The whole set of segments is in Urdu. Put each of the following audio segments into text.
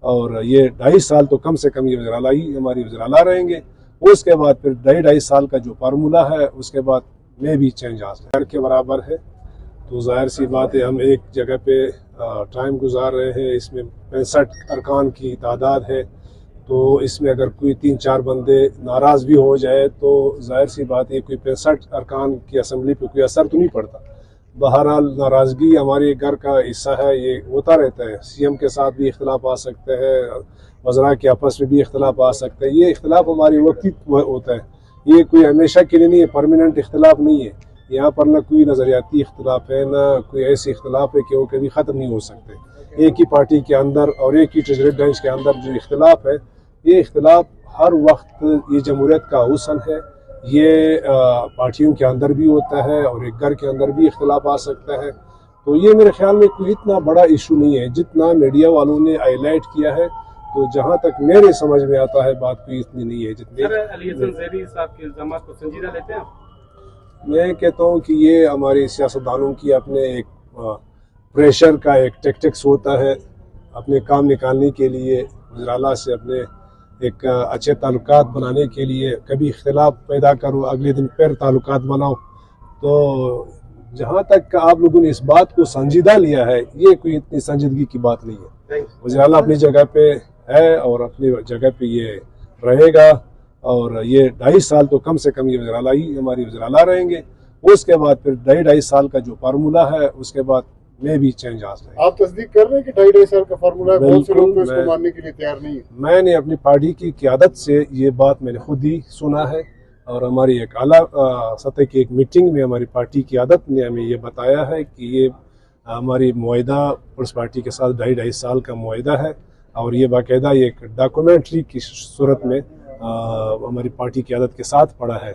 اور یہ 2.5 سال تو کم سے کم یہ وزیر اعلیٰ ہی ہماری وزیر اعلیٰ رہیں گے. اس کے بعد پھر 2.5 سال کا جو فارمولہ ہے اس کے بعد میں بھی چینج آ سکتا ہے کے برابر ہے. تو ظاہر سی بات ہے ہم ایک جگہ پہ ٹائم گزار رہے ہیں. اس میں 65 ارکان کی تعداد ہے. تو اس میں اگر کوئی 3-4 بندے ناراض بھی ہو جائے تو ظاہر سی بات ہے کوئی 65 ارکان کی اسمبلی پہ کوئی اثر تو نہیں پڑتا. بہرحال ناراضگی ہمارے گھر کا حصہ ہے, یہ ہوتا رہتا ہے. سی ایم کے ساتھ بھی اختلاف آ سکتے ہیں, وزراء کے آپس میں بھی اختلاف آ سکتے ہیں. یہ اختلاف ہماری وقتی ہوتا ہے, یہ کوئی ہمیشہ کے لیے نہیں ہے, پرماننٹ اختلاف نہیں ہے. یہاں پر نہ کوئی نظریاتی اختلاف ہے, نہ کوئی ایسی اختلاف ہے کہ وہ کبھی ختم نہیں ہو سکتے. ایک ہی پارٹی کے اندر اور ایک ہی ٹریجری بینچ کے اندر جو اختلاف ہے, یہ اختلاف ہر وقت یہ جمہوریت کا حسن ہے. یہ پارٹیوں کے اندر بھی ہوتا ہے اور ایک گھر کے اندر بھی اختلاف آ سکتا ہے. تو یہ میرے خیال میں کوئی اتنا بڑا ایشو نہیں ہے جتنا میڈیا والوں نے ہائی لائٹ کیا ہے. تو جہاں تک میرے سمجھ میں آتا ہے بات کوئی اتنی نہیں ہے جتنی. علی حسن زیری صاحب کے الزامات کو سنجیدہ لیتے ہیں؟ میں کہتا ہوں کہ یہ ہماری سیاستدانوں کی اپنے ایک پریشر کا ایک ٹیکٹکس ہوتا ہے اپنے کام نکالنے کے لیے, وزیر اعلیٰ سے اپنے ایک اچھے تعلقات بنانے کے لیے. کبھی اختلاف پیدا کرو, اگلے دن پھر تعلقات بناؤ. تو جہاں تک آپ لوگوں نے اس بات کو سنجیدہ لیا ہے, یہ کوئی اتنی سنجیدگی کی بات نہیں ہے. وزیر اعلیٰ اپنی جگہ پہ ہے اور اپنی جگہ پہ یہ رہے گا, اور یہ 2.5 سال تو کم سے کم یہ وزیر اعلیٰ ہی ہماری وزیر اعلیٰ رہیں گے. اس کے بعد پھر 2.5 سال کا جو فارمولہ ہے اس کے بعد میں بھی چینج آ سکتا ہے. آپ تصدیق کر رہے ہیں کہ 2.5 سال کا فارمولہ ہے؟ بہت سے لوگ تو اس کو ماننے کے لیے تیار نہیں ہیں. میں نے اپنی پارٹی کی قیادت سے یہ بات میں نے خود ہی سنا ہے, اور ہماری ایک اعلیٰ سطح کی ایک میٹنگ میں ہماری پارٹی کی قیادت نے ہمیں یہ بتایا ہے کہ یہ ہماری معاہدہ پیپلز پارٹی کے ساتھ 2.5 سال کا معاہدہ ہے, اور یہ باقاعدہ ایک ڈاکومنٹری کی صورت میں ہماری پارٹی کی قیادت کے ساتھ پڑا ہے.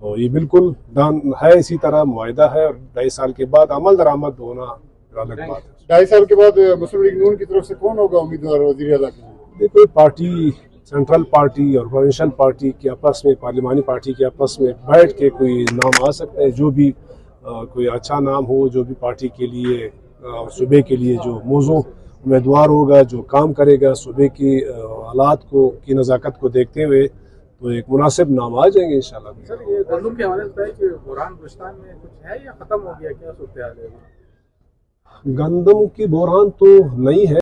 تو یہ بالکل ڈن ہے, اسی طرح معاہدہ ہے, اور 2.5 سال کے بعد عمل درآمد ہونا الگ بات ہے. 2.5 سال کے بعد مسلم لیگ نون کی طرف سے کون ہوگا امیدوار وزیر اعلیٰ کے لیے؟ دیکھو, پارٹی سینٹرل پارٹی اور پروونشل پارٹی کے آپس میں, پارلیمانی پارٹی کے آپس میں بیٹھ کے کوئی نام آ سکتا ہے, جو بھی کوئی اچھا نام ہو, جو بھی پارٹی کے لیے صوبے کے لیے جو موزوں امیدوار ہوگا, جو کام کرے گا صوبے کی حالات کو کی نزاکت کو دیکھتے ہوئے, تو ایک مناسب نام آ جائیں گے انشاءاللہ. سر, یہ گندم کے حوالے سے کہ بحران بلوچستان میں کچھ ہے یا ختم ہو گیا, کیا صورتحال ہے؟ گندم کی بحران تو نہیں ہے.